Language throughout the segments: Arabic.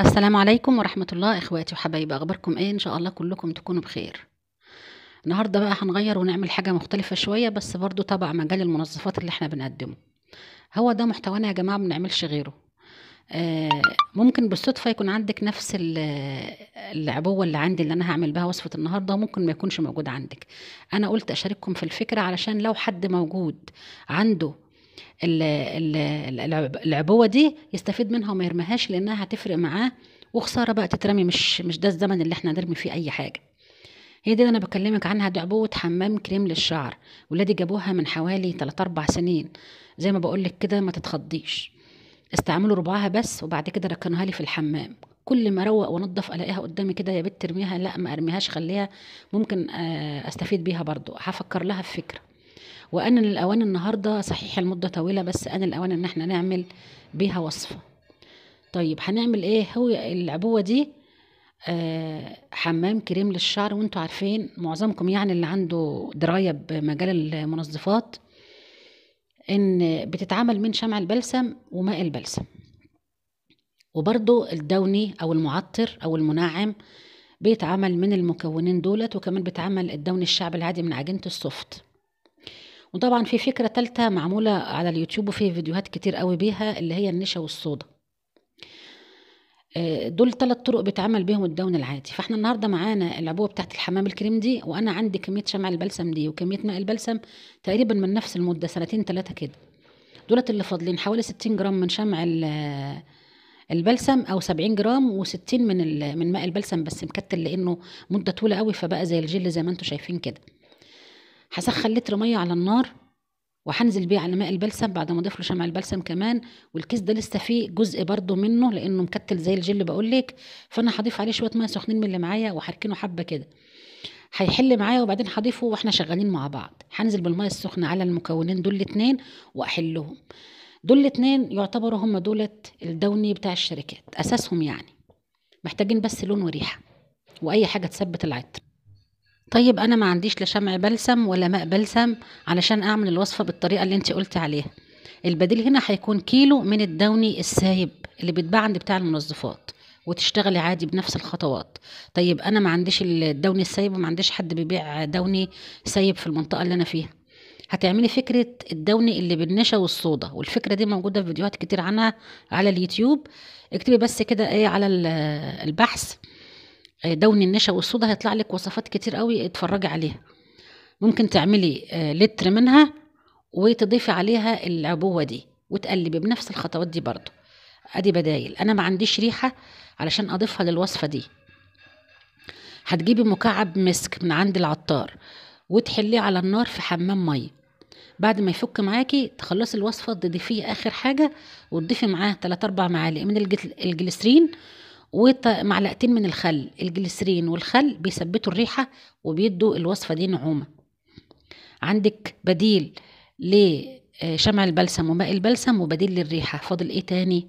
السلام عليكم ورحمة الله اخواتي وحبايبي، اخباركم ايه؟ ان شاء الله كلكم تكونوا بخير. النهارده بقى هنغير ونعمل حاجة مختلفة شوية، بس برضو تبع مجال المنظفات اللي احنا بنقدمه. هو ده محتوانا يا جماعة، ما بنعملش غيره. ممكن بالصدفة يكون عندك نفس العبوة اللي عندي اللي انا هعمل بها وصفة النهاردة، ممكن ما يكونش موجود عندك. انا قلت اشارككم في الفكرة علشان لو حد موجود عنده العبوة دي يستفيد منها وما يرميهاش، لانها هتفرق معاه. وخسارة بقى تترمي، مش ده الزمن اللي احنا نرمي فيه اي حاجة. هي دي اللي انا بكلمك عنها، دي عبوة حمام كريم للشعر. ولادي جابوها من حوالي 3 4 سنين. زي ما بقولك كده، ما تتخضيش. استعملوا ربعها بس، وبعد كده ركنوها لي في الحمام. كل ما اروق وانضف الاقيها قدامي كده، يا بنت ترميها؟ لا، ما ارميهاش، خليها. ممكن استفيد بيها برضو، هفكر لها في فكرة. وأن الأوان النهاردة صحيح المدة طويلة، بس أنا الأوان إن احنا نعمل بيها وصفة. طيب هنعمل ايه؟ هو العبوة دي حمام كريم للشعر، وانتوا عارفين معظمكم يعني اللي عنده دراية بمجال المنظفات ان بتتعمل من شمع البلسم وماء البلسم، وبرضو الدوني او المعطر او المنعم بيتعمل من المكونين دولت. وكمان بيتعمل الدوني الشعب العادي من عجينة السوفت. وطبعا في فكرة تالتة معمولة على اليوتيوب وفي فيديوهات كتير قوي بيها، اللي هي النشا والصودا. دول 3 طرق بيتعمل بيهم الدون العادي. فاحنا النهارده معانا العبوه بتاعت الحمام الكريم دي، وانا عندي كميه شمع البلسم دي وكميه ماء البلسم تقريبا من نفس المده، 2 3 كده. دولت اللي فاضلين حوالي 60 جرام من شمع البلسم، او 70 جرام و60 من ماء البلسم، بس مكتل لانه مده طويله قوي، فبقى زي الجل زي ما انتم شايفين كده. هسخن لتر ميه على النار، وهنزل بيه على ماء البلسم بعد ما اضيف له شمع البلسم كمان. والكيس ده لسه فيه جزء برضو منه لانه مكتل زي الجل بقول لك. فانا هضيف عليه شويه ميه سخنين من اللي معايا وهركنه حبه كده، هيحل معايا. وبعدين هضيفه واحنا شغالين مع بعض، هنزل بالميه السخنه على المكونين دول الاتنين واحلهم. دول الاتنين يعتبروا هم دولت الدوني بتاع الشركات اساسهم يعني. محتاجين بس لون وريحه واي حاجه تثبت العطر. طيب انا ما عنديش لا شمع بلسم ولا ماء بلسم علشان اعمل الوصفه بالطريقه اللي انت قلتي عليها. البديل هنا هيكون كيلو من الدوني السايب اللي بيتباع عند بتاع المنظفات، وتشتغلي عادي بنفس الخطوات. طيب انا ما عنديش الدوني السايب، وما عنديش حد بيبيع دوني سايب في المنطقه اللي انا فيها. هتعملي فكره الدوني اللي بالنشا والصودا، والفكره دي موجوده في فيديوهات كتير عنها على اليوتيوب. اكتبي بس كده ايه على البحث دوني النشا والصودا، هيطلع لك وصفات كتير قوي، اتفرجي عليها. ممكن تعملي لتر منها وتضيفي عليها العبوة دي وتقلبي بنفس الخطوات دي برضو. ادي بدايل. انا ما عنديش ريحة علشان اضيفها للوصفة دي. هتجيبي مكعب مسك من عند العطار وتحليه على النار في حمام مية. بعد ما يفك معاكي تخلصي الوصفة تضيفيه اخر حاجة، وتضيفي معاه 3 4 معالق من الجليسرين ومعلقتين من الخل. الجليسرين والخل بيثبتوا الريحة وبيدوا الوصفة دي نعومة. عندك بديل لشمع البلسم وماء البلسم، وبديل للريحة. فاضل ايه تاني؟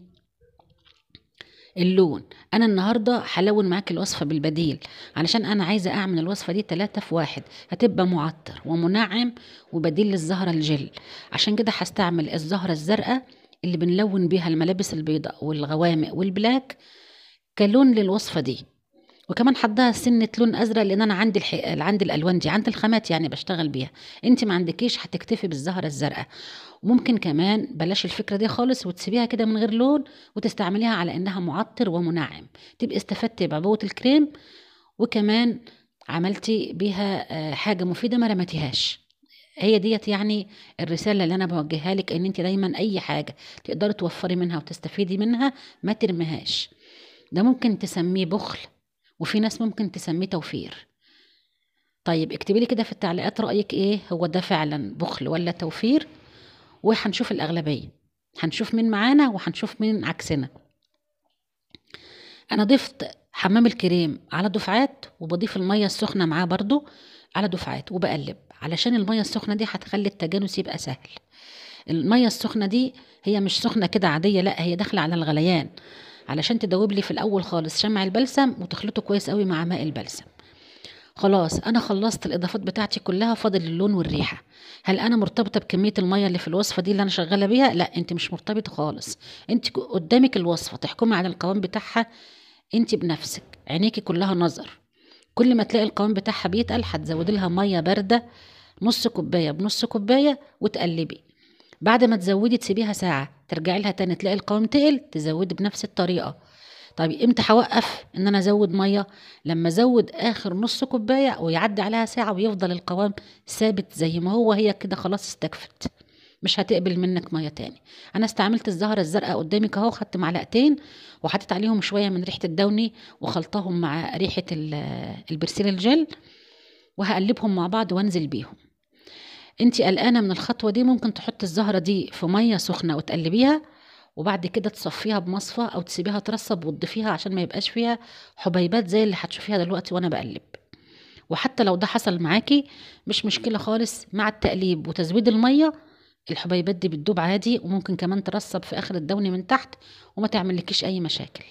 اللون. انا النهاردة هلون معاك الوصفة بالبديل، علشان انا عايزة اعمل الوصفة دي 3 في 1. هتبقى معطر ومنعم وبديل للزهرة الجل. عشان كده هستعمل الزهرة الزرقاء اللي بنلون بيها الملابس البيضاء والغوامق والبلاك كلون للوصفة دي. وكمان حطها سنة لون ازرق، لان انا عندي الالوان دي، عندي الخامات يعني بشتغل بيها. انت ما عندكيش، هتكتفي بالزهرة الزرقاء. وممكن كمان بلاش الفكرة دي خالص وتسيبيها كده من غير لون، وتستعمليها على انها معطر ومنعم. تبقي استفدتي بعبوة الكريم، وكمان عملتي بيها حاجة مفيدة ما رمتيهاش. هي ديت يعني الرسالة اللي انا بوجهها لك، ان انت دايما اي حاجة تقدري توفري منها وتستفيدي منها ما ترميهاش. ده ممكن تسميه بخل، وفي ناس ممكن تسميه توفير. طيب اكتبي لي كده في التعليقات رأيك ايه، هو ده فعلا بخل ولا توفير؟ وهنشوف الأغلبية، هنشوف مين معانا وهنشوف مين عكسنا. انا ضفت حمام الكريم على دفعات، وبضيف المية السخنة معاه برضو على دفعات، وبقلب علشان المية السخنة دي هتخلي التجانس يبقى سهل. المية السخنة دي هي مش سخنة كده عادية، لا هي داخلة على الغليان، علشان تدوب لي في الأول خالص شمع البلسم وتخلطه كويس قوي مع ماء البلسم. خلاص انا خلصت الاضافات بتاعتي كلها، فاضل اللون والريحه. هل انا مرتبطه بكميه الميه اللي في الوصفه دي اللي انا شغاله بيها؟ لا، انت مش مرتبطه خالص. انت قدامك الوصفه تحكمي على القوام بتاعها انت بنفسك عينيكي كلها نظر، كل ما تلاقي القوام بتاعها بيتقل هتزودي لها ميه بارده نص كوبايه بنص كوبايه وتقلبي. بعد ما تزودي تسيبيها ساعه، ترجعي لها تاني تلاقي القوام تقل، تزودي بنفس الطريقه. طيب امتى هوقف ان انا ازود ميه؟ لما ازود اخر نص كوبايه ويعدي عليها ساعه ويفضل القوام ثابت زي ما هو، هي كده خلاص استكفت، مش هتقبل منك ميه تاني. انا استعملت الزهره الزرقاء قدامك اهو، خدت معلقتين وحطيت عليهم شويه من ريحه الدوني وخلطهم مع ريحه البرسيل الجل، وهقلبهم مع بعض وانزل بيهم. انتي قلقانه من الخطوه دي، ممكن تحطي الزهره دي في ميه سخنه وتقلبيها، وبعد كده تصفيها بمصفى او تسيبيها ترسب وتضيفيها عشان ما يبقاش فيها حبيبات زي اللي هتشوفيها دلوقتي وانا بقلب. وحتى لو ده حصل معاكي مش مشكله خالص، مع التقليب وتزويد الميه الحبيبات دي بتدوب عادي، وممكن كمان ترسب في اخر الدوني من تحت وما تعملكيش اي مشاكل.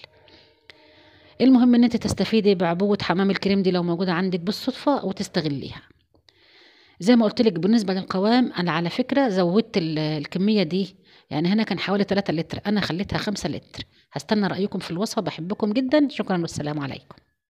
المهم ان انت تستفيدي بعبوه حمام الكريم دي لو موجوده عندك بالصدفه وتستغليها. زي ما قلت لك بالنسبه للقوام، انا على فكره زودت الكميه دي، يعني هنا كان حوالي 3 لتر، انا خليتها 5 لتر. هستنى رايكم في الوصفه، بحبكم جدا، شكرا والسلام عليكم.